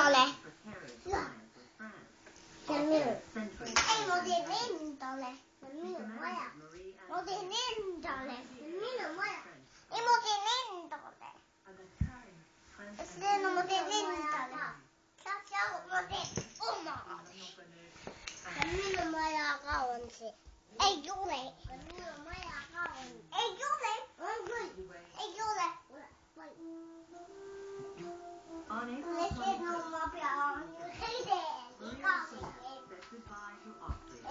endale. See on minu. Ei, ma teen endale. See on minu maja. Ma teen endale. See on minu maja. Ei, ma teen endale. See on, ma teen endale. Saad sa aru, ma teen omale. See on minu maja ka on see. Ei ole. Minu maja ka on. Ei ole. On küll. Ei ole. See on ma pean heideen.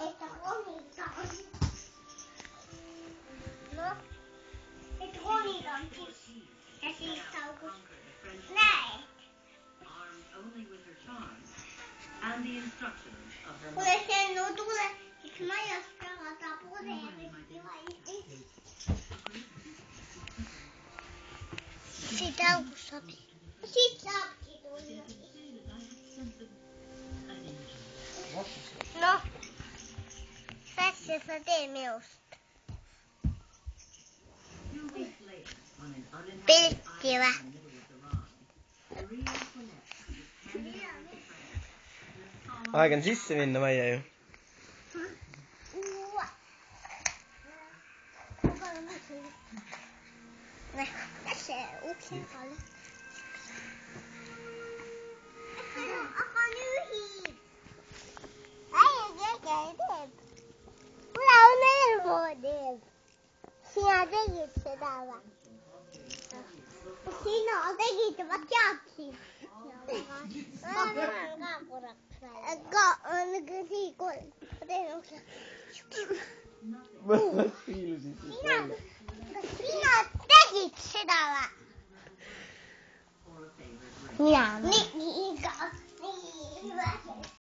Että konitaan. No, että konitaan. Ja siis taukus. Näet. Kuule sen no tule. Eikö majas pelata pureeksi vai? Sit taukus sopi. Sit saapki tuli. No. Tässä sä tee minusta. Pilkkiä. Aika on sisse minna, Maija ju. Tässä uksen alle. Aga nüüd. Ei teeb. Kuule on eelpool teeb. Sina tegid seda või? Sina tegid, ma teadsin. Ma olen ka korraks välja. Aga on nii kolm. Ma teen ukse. Mõtled piilusid siis välja. Kas sina tegid seda või? Mina. Nii.